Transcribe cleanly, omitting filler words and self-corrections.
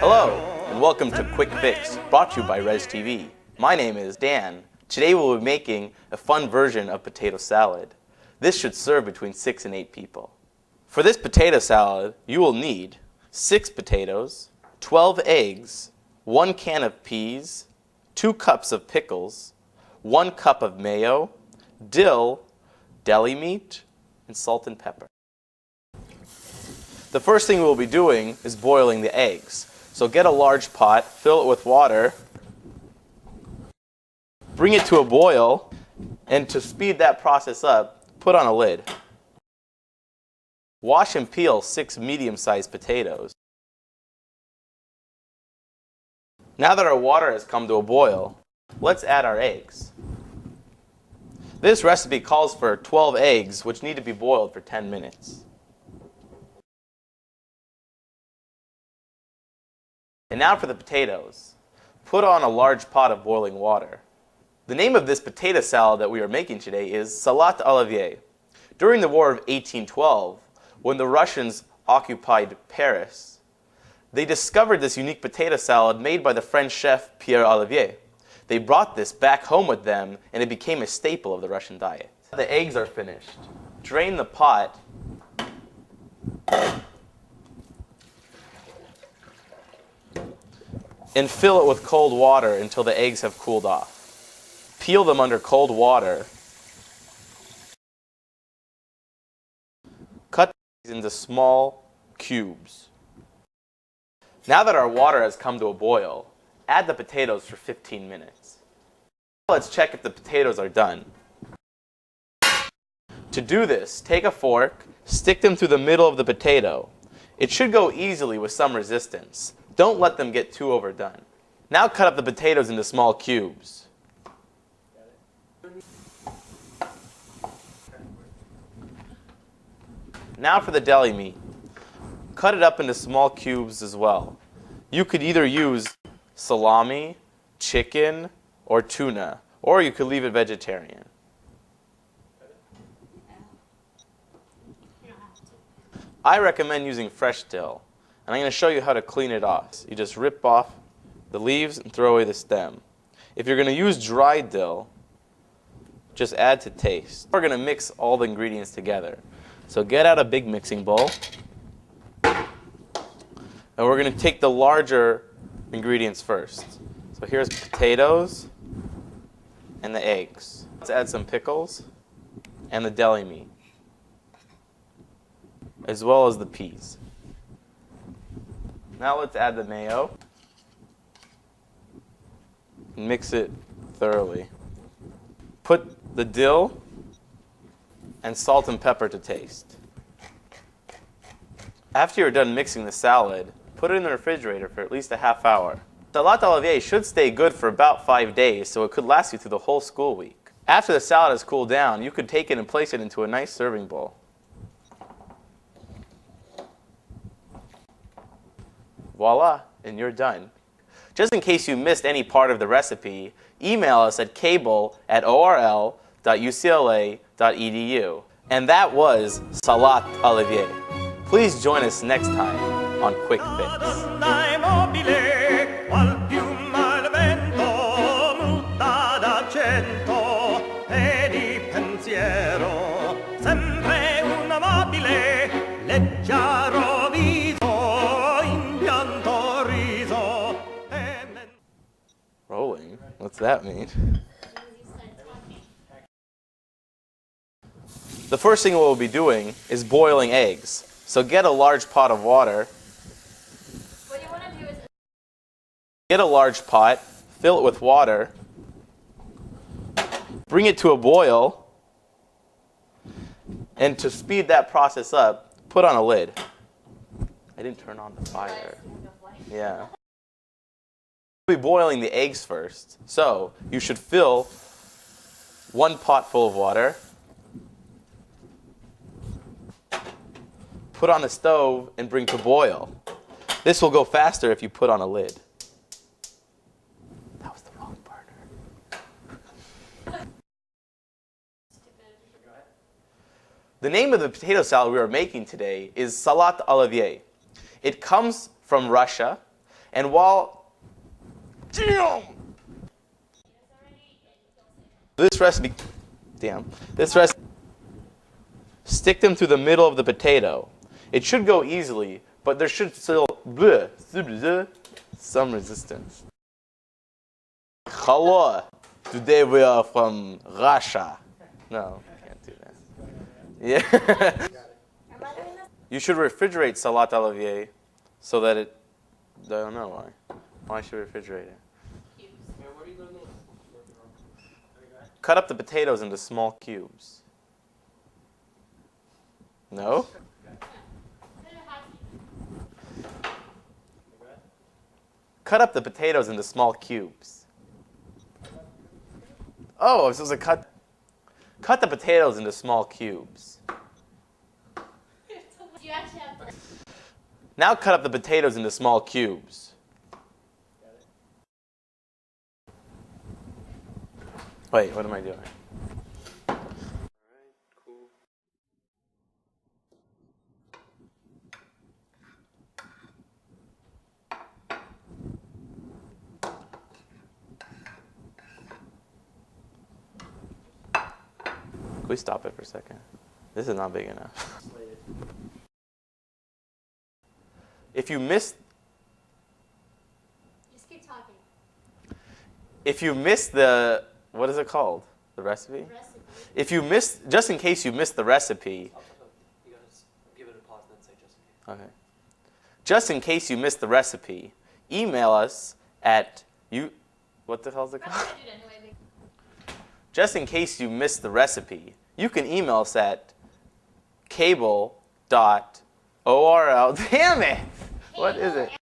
Hello, and welcome to Quick Fix, brought to you by Res TV. My name is Dan. Today we'll be making a fun version of potato salad. This should serve between 6 and 8 people. For this potato salad, you will need 6 potatoes, 12 eggs, 1 can of peas, 2 cups of pickles, 1 cup of mayo, dill, deli meat, and salt and pepper. The first thing we'll be doing is boiling the eggs. So get a large pot, fill it with water, bring it to a boil, and to speed that process up, put on a lid. Wash and peel 6 medium-sized potatoes. Now that our water has come to a boil, let's add our eggs. This recipe calls for 12 eggs, which need to be boiled for 10 minutes. And now for the potatoes. Put on a large pot of boiling water. The name of this potato salad that we are making today is salade Olivier. During the War of 1812, when the Russians occupied Paris, they discovered this unique potato salad made by the French chef Pierre Olivier. They brought this back home with them, and it became a staple of the Russian diet. The eggs are finished. Drain the pot. And fill it with cold water until the eggs have cooled off. Peel them under cold water. Cut these into small cubes. Now that our water has come to a boil, add the potatoes for 15 minutes. Let's check if the potatoes are done. To do this, take a fork, stick them through the middle of the potato. It should go easily with some resistance. Don't let them get too overdone. Now cut up the potatoes into small cubes. Now for the deli meat. Cut it up into small cubes as well. You could either use salami, chicken, or tuna, or you could leave it vegetarian. I recommend using fresh dill. And I'm going to show you how to clean it off. You just rip off the leaves and throw away the stem. If you're going to use dry dill, just add to taste. We're going to mix all the ingredients together. So get out a big mixing bowl. And we're going to take the larger ingredients first. So here's potatoes and the eggs. Let's add some pickles and the deli meat, as well as the peas. Now let's add the mayo. Mix it thoroughly. Put the dill and salt and pepper to taste. After you're done mixing the salad, put it in the refrigerator for at least a half hour. Salade Olivier should stay good for about 5 days, so it could last you through the whole school week. After the salad has cooled down, you could take it and place it into a nice serving bowl. Voila, and you're done. Just in case you missed any part of the recipe, email us at cable@orl.ucla.edu. And that was Salade Olivier. Please join us next time on Quick Fix. Rolling? What's that mean? The first thing we'll be doing is boiling eggs. So get a large pot of water. What you want to do is get a large pot, fill it with water, bring it to a boil, and to speed that process up, put on a lid. I didn't turn on the fire. Yeah. We'll be boiling the eggs first. So you should fill 1 pot full of water, put on the stove, and bring to boil. This will go faster if you put on a lid. That was the wrong burner. The name of the potato salad we are making today is salade Olivier. It comes from Russia, And while this recipe, stick them through the middle of the potato. It should go easily, but there should still some resistance. Hello, today we are from Russia. No, can't do that. Yeah. You should refrigerate salad olivier so that it. I don't know why. Why should you refrigerate it? Cut up the potatoes into small cubes. No? Cut up the potatoes into small cubes. Oh, I was supposed to cut the potatoes into small cubes. Now cut up the potatoes into small cubes. Wait, what am I doing? Alright, cool. Can we stop it for a second? This is not big enough. If you missed, just keep talking. if you missed the, what is it called? The recipe? Recipe. If you missed, just in case you missed the recipe. You gotta give it a pause and then say just in case. Okay. Just in case you missed the recipe, email us at what the hell is it I'm called? gonna do it anyway. Just in case you missed the recipe, you can email us at cable.orl. Damn it! What is it?